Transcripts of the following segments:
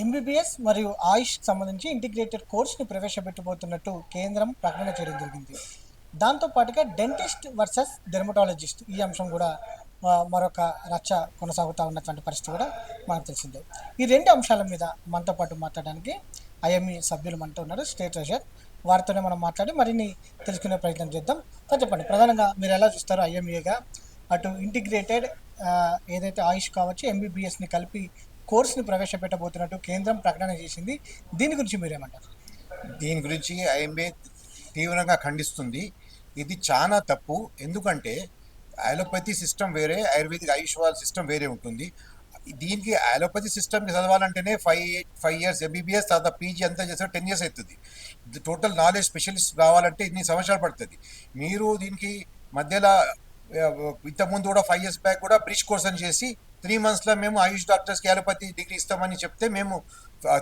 MBBS మరియు ఆయుష్కి సంబంధించి integrated కోర్స్ని ప్రవేశపెట్టబోతున్నట్టు కేంద్రం ప్రకటన చేయడం జరిగింది. దాంతో పాటుగా డెంటిస్ట్ వర్సెస్ డెర్మటాలజిస్ట్ ఈ అంశం కూడా మరొక రచ్చ కొనసాగుతూ ఉన్నటువంటి పరిస్థితి కూడా మనకు తెలిసిందే. ఈ రెండు అంశాల మీద మనతో పాటు మాట్లాడడానికి ఐఎంఈ సభ్యులు మనతో ఉన్నారు, స్టేట్ ట్రెజర్. వారితోనే మనం మాట్లాడి మరిన్ని తెలుసుకునే ప్రయత్నం చేద్దాం. సార్ చెప్పండి, ప్రధానంగా మీరు ఎలా చూస్తారు ఐఎంఈగా అటు ఇంటిగ్రేటెడ్ ఏదైతే ఆయుష్ కావచ్చు ఎంబీబీఎస్ని కలిపి కోర్సుని ప్రవేశపెట్టబోతున్నట్టు కేంద్రం ప్రకటన చేసింది, దీని గురించి మీరేమంటారు? దీని గురించి ఐఎంఏ తీవ్రంగా ఖండిస్తుంది. ఇది చాలా తప్పు. ఎందుకంటే అలోపతి సిస్టమ్ వేరే, ఆయుర్వేదిక్ ఆయుష్ వాళ్ళ సిస్టమ్ వేరే ఉంటుంది. దీనికి అలోపతి సిస్టమ్కి చదవాలంటేనే 5 years ఎంబీబీఎస్, తర్వాత పీజీ అంతా చేస్తే 10 years అవుతుంది. టోటల్ నాలెడ్జ్ స్పెషలిస్ట్ రావాలంటే ఇన్ని సంవత్సరాలు పడుతుంది. మీరు దీనికి మధ్యలో ఇంతకుముందు కూడా 5 years బ్యాక్ కూడా బ్రిడ్జ్ కోర్స్ అని చేసి 3 monthsలో మేము ఆయుష్ డాక్టర్స్కి అలోపతి డిగ్రీ ఇస్తామని చెప్తే మేము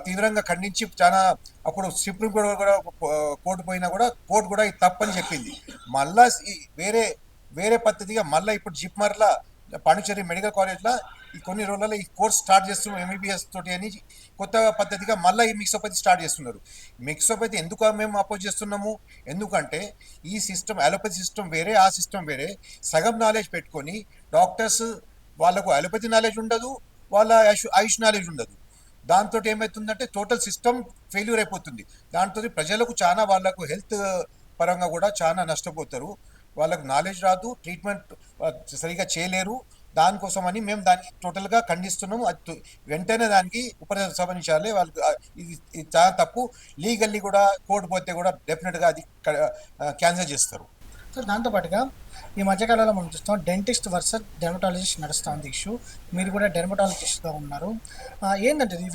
తీవ్రంగా ఖండించి చాలా అప్పుడు సుప్రీం కోర్టు కూడా కోర్టు పోయినా కూడా కోర్టు కూడా ఇది తప్పని చెప్పింది. మళ్ళా వేరే వేరే పద్ధతిగా మళ్ళీ ఇప్పుడు జిప్మర్లా పాండిచేరి మెడికల్ కాలేజ్లో ఈ కొన్ని రోజులలో ఈ కోర్స్ స్టార్ట్ చేస్తున్నాం ఎంబీబీఎస్ తోటి అని కొత్త పద్ధతిగా మళ్ళీ ఈ మిక్సోపతి స్టార్ట్ చేస్తున్నారు. మిక్సోపతి ఎందుకు మేము అపోజ్ చేస్తున్నాము? ఎందుకంటే ఈ సిస్టమ్ అలోపతి సిస్టమ్ వేరే, ఆ సిస్టమ్ వేరే. సగం నాలెడ్జ్ పెట్టుకొని డాక్టర్స్ వాళ్ళకు అలోపతి నాలెడ్జ్ ఉండదు, వాళ్ళ ఆయుష్ నాలెడ్జ్ ఉండదు. దాంతో ఏమవుతుందంటే టోటల్ సిస్టమ్ ఫెయిల్యూర్ అయిపోతుంది. దాంతో ప్రజలకు చాలా వాళ్ళకు హెల్త్ పరంగా కూడా చాలా నష్టపోతారు. వాళ్ళకు నాలెడ్జ్ రాదు, ట్రీట్మెంట్ సరిగా చేయలేరు. దానికోసం అని మేము దానికి టోటల్గా ఖండిస్తున్నాము. అది వెంటనే దానికి ఉపసంహరించాలి. వాళ్ళకి ఇది చాలా తప్పు. లీగల్లీ కూడా కోర్టు పోతే కూడా డెఫినెట్గా అది క్యాన్సిల్ చేస్తారు. సో దాంతోపాటుగా ఈ మధ్యకాలంలో మనం చూస్తాం డెంటిస్ట్ వర్సెస్ డెర్మటాలజిస్ట్ నడుస్తూ ఉంది ఇష్యూ. మీరు కూడా డెర్మటాలజిస్ట్గా ఉన్నారు. ఏంటంటే ఈ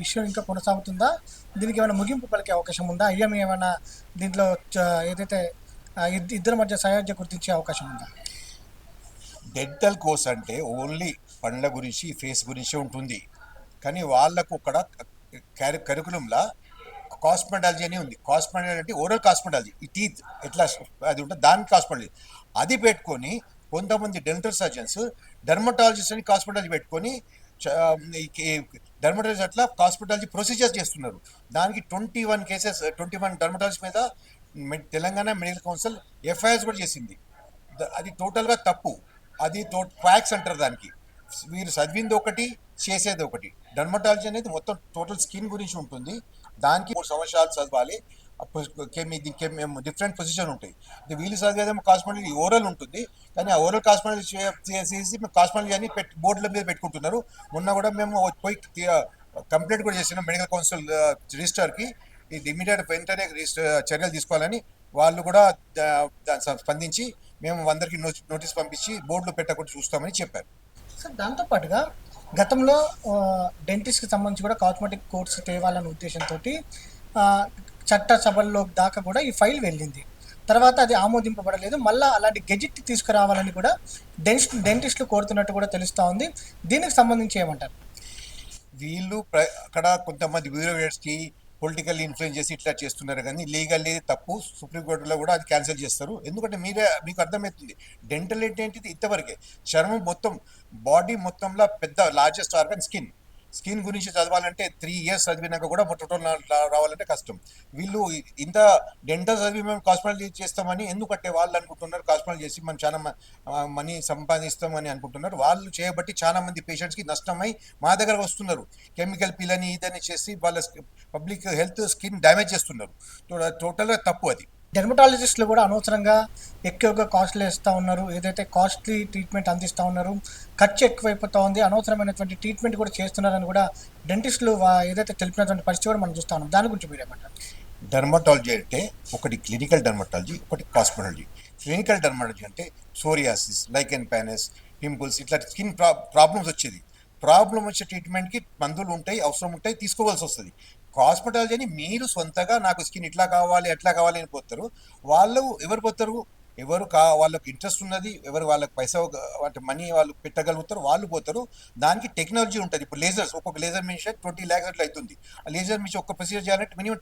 ఇష్యూ ఇంకా కొనసాగుతుందా? దీనికి ఏమైనా ముగింపు పలికే అవకాశం ఉందా? ఐఎంఏ ఏమైనా దీంట్లో ఏదైతే ఇద్దరి మధ్య సయోధ్య గుర్తించే అవకాశం ఉందా? డెంటల్ కోర్స్ అంటే ఓన్లీ పండ్ల గురించి, ఫేస్ గురించి ఉంటుంది. కానీ వాళ్ళకు ఇక్కడ కరికులంలా కాస్మెటాలజీ అని ఉంది. కాస్మెటాలజీ అంటే ఓరల్ కాస్మెటాలజీ, ఈ టీత్ ఎట్లా అది ఉంటుంది దానికి కాస్మెటాలజీ. అది పెట్టుకొని కొంతమంది డెంటల్ సర్జన్స్ డెర్మటాలజిస్ట్ అని కాస్మెటాలజీ పెట్టుకొని డెర్మటాలజీ అట్లా కాస్మెటాలజీ ప్రొసీజర్స్ చేస్తున్నారు. దానికి 21 కేసెస్, 21 డెర్మటాలజీ మీద తెలంగాణ మెడికల్ కౌన్సిల్ ఎఫ్ఐఆర్స్ కూడా చేసింది. అది టోటల్గా తప్పు. అది ఫ్యాక్స్ అంటారు దానికి. వీరు చదివింది ఒకటి, చేసేది ఒకటి. డర్మటాలజీ అనేది మొత్తం టోటల్ స్కిన్ గురించి ఉంటుంది. దానికి 3 సంవత్సరాలు చదవాలి. మేము డిఫరెంట్ పొజిషన్ ఉంటాయి. వీళ్ళు చదివేదేమో కాస్మెటాలజీ ఓరల్ ఉంటుంది. కానీ ఆ ఓరల్ కాస్మెటాలజీ చేసి కాస్మెటాలజీ అని బోర్డుల మీద పెట్టుకుంటున్నారు. మొన్న కూడా మేము పోయి కంప్లైంట్ కూడా చేసినాం మెడికల్ కౌన్సిల్ రిజిస్టర్కి. ఇది ఇమీడియట్ వెంటనే చర్యలు తీసుకోవాలని వాళ్ళు కూడా స్పందించి మేము అందరికీ నోటీస్ పంపించి బోర్డులో పెట్టకుండా చూస్తామని చెప్పారు. సార్ దాంతోపాటుగా గతంలో డెంటిస్ట్కి సంబంధించి కూడా కాస్మెటిక్ కోర్స్ తేవాలనే ఉద్దేశంతో చట్ట సభల్లో దాకా కూడా ఈ ఫైల్ వెళ్ళింది. తర్వాత అది ఆమోదింపబడలేదు. మళ్ళీ అలాంటి గెజిట్ తీసుకురావాలని కూడా డెంటిస్టులు కోరుతున్నట్టు కూడా తెలుస్తూ ఉంది. దీనికి సంబంధించి ఏమంటారు? వీళ్ళు అక్కడ కొంతమంది బ్యూరోక్రాట్స్కి పొలిటికల్ ఇన్ఫ్లుయెన్స్ చేసి ఇట్లా చేస్తున్నారు. కానీ లీగల్లీ తప్పు. సుప్రీంకోర్టులో కూడా అది క్యాన్సిల్ చేస్తారు. ఎందుకంటే మీకు అర్థమవుతుంది డెంటల్ ఏంటిది ఇంతవరకే. చర్మం మొత్తం బాడీ మొత్తంలో పెద్ద లార్జెస్ట్ ఆర్గన్ స్కిన్ గురించి చదవాలంటే 3 years చదివినాక కూడా టోటల్ రావాలంటే కష్టం. వీళ్ళు ఇంత డెంటల్ చదివి మేము కాస్మెటాలజీ చేస్తామని ఎందుకంటే వాళ్ళు అనుకుంటున్నారు కాస్మెటాలజీ చేసి మనం చాలా మనీ సంపాదిస్తామని అనుకుంటున్నారు. వాళ్ళు చేయబట్టి చాలా మంది పేషెంట్స్కి నష్టమై మా దగ్గర వస్తున్నారు. కెమికల్ పిల్లని ఇదని చేసి వాళ్ళ పబ్లిక్ హెల్త్ స్కిన్ డ్యామేజ్ చేస్తున్నారు. టోటల్గా తప్పు అది. డెర్మటాలజిస్టులు కూడా అనవసరంగా ఎక్కువగా కాస్ట్లు వేస్తూ ఉన్నారు. ఏదైతే కాస్ట్లీ ట్రీట్మెంట్ అందిస్తూ ఉన్నారు, ఖర్చు ఎక్కువైపోతూ ఉంది, అనవసరమైనటువంటి ట్రీట్మెంట్ కూడా చేస్తున్నారని కూడా డెంటిస్టులు ఏదైతే తెలిపినటువంటి పరిస్థితి కూడా మనం చూస్తూ ఉన్నాం. దాని గురించి మీరేమంటారు? డర్మటాలజీ అంటే ఒకటి క్లినికల్ డర్మటాలజీ, ఒకటి కాస్మెటాలజీ. క్లినికల్ డర్మటాలజీ అంటే సోరియాసిస్, లైకెన్ ప్యానస్, పింపుల్స్ ఇట్లా స్కిన్ ప్రాబ్లమ్స్ వచ్చేది. ప్రాబ్లం వచ్చే ట్రీట్మెంట్కి మందులు ఉంటాయి, అవసరం ఉంటాయి, తీసుకోవాల్సి వస్తుంది. కాస్మెటాలజీ అని మీరు సొంతగా నాకు స్కిన్ ఇట్లా కావాలి అట్లా కావాలి అని పోతారు. వాళ్ళు ఎవరు పోతారు? ఎవరు వాళ్ళకి ఇంట్రెస్ట్ ఉన్నది, ఎవరు వాళ్ళకి పైసా అంటే మనీ వాళ్ళు పెట్టగలుగుతారు వాళ్ళు పోతారు. దానికి టెక్నాలజీ ఉంటుంది. ఇప్పుడు లేజర్స్, ఒక్కొక్క లేజర్ మిషన్ 20 lakhs అట్లా అవుతుంది. ఆ లేజర్ మిషన్ ఒక్క ప్రొసీజర్ చేయాలంటే మినిమం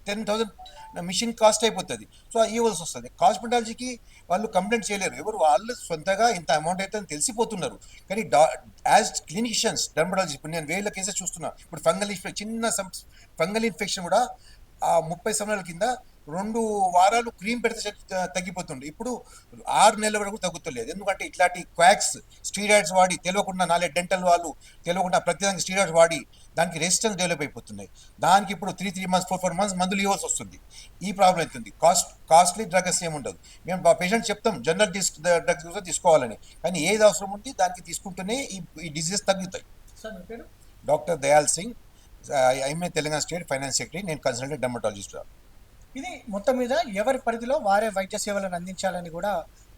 10,000 మిషన్ కాస్ట్ అయిపోతుంది. సో ఇవ్వాల్సి వస్తుంది. కాస్మెటాలజీకి వాళ్ళు కంప్లైంట్ చేయలేరు, ఎవరు వాళ్ళు సొంతగా ఇంత అమౌంట్ అయితే అని తెలిసిపోతున్నారు. కానీ యాజ్ క్లినిషియన్స్ డర్మటాలజీ ఇప్పుడు నేను వేల కేసెస్ చూస్తున్నా. ఇప్పుడు ఫంగల్ ఇన్ఫెక్షన్, చిన్న ఫంగల్ ఇన్ఫెక్షన్ కూడా ఆ 30 సంవత్సరాల కింద 2 వారాలు క్రీమ్ పెడితే తగ్గిపోతుండే. ఇప్పుడు 6 నెలల వరకు తగ్గుతలేదు. ఎందుకంటే ఇట్లాంటి క్వాక్స్ స్టీరాయిడ్స్ వాడి తెలియకుండా, నాలే డెంటల్ వాళ్ళు తెలియకుండా ప్రతిదానికి స్టీరాయిడ్స్ వాడి దానికి రెసిస్టెన్స్ డెవలప్ అయిపోతున్నాయి. దానికి ఇప్పుడు 3 months 4 months మందులు ఇవ్వాల్సి వస్తుంది. ఈ ప్రాబ్లం అవుతుంది. కాస్ట్లీ డ్రగ్స్ ఏముండదు. మేము పేషెంట్ చెప్తాం జనరల్ డ్రగ్స్ కూడా తీసుకోవాలని, కానీ ఏది అవసరం ఉంది దానికి తీసుకుంటూనే ఈ డిసీజెస్ తగ్గుతాయి. సార్ మీ పేరు? Doctor Dayal Singh, IMA Telangana state finance secretary. నేను కన్సల్టెంట్ డర్మటాలజిస్ట్. ఇది మొత్తం మీద ఎవరి పరిధిలో వారే వైద్య సేవలను అందించాలని కూడా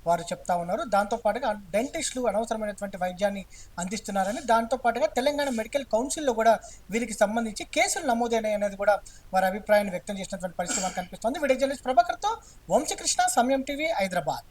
వారు చెప్తా ఉన్నారు. దాంతోపాటుగా డెంటిస్టులు అనవసరమైనటువంటి వైద్యాన్ని అందిస్తున్నారని, దాంతోపాటుగా తెలంగాణ మెడికల్ కౌన్సిల్లో కూడా వీరికి సంబంధించి కేసులు నమోదైనాయి అనేది కూడా వారి అభిప్రాయాన్ని వ్యక్తం చేసినటువంటి పరిస్థితి మనకు కనిపిస్తుంది. వీడియో జర్నలిస్ట్ ప్రభాకర్తో వంశీకృష్ణ, సమయం టీవీ, హైదరాబాద్.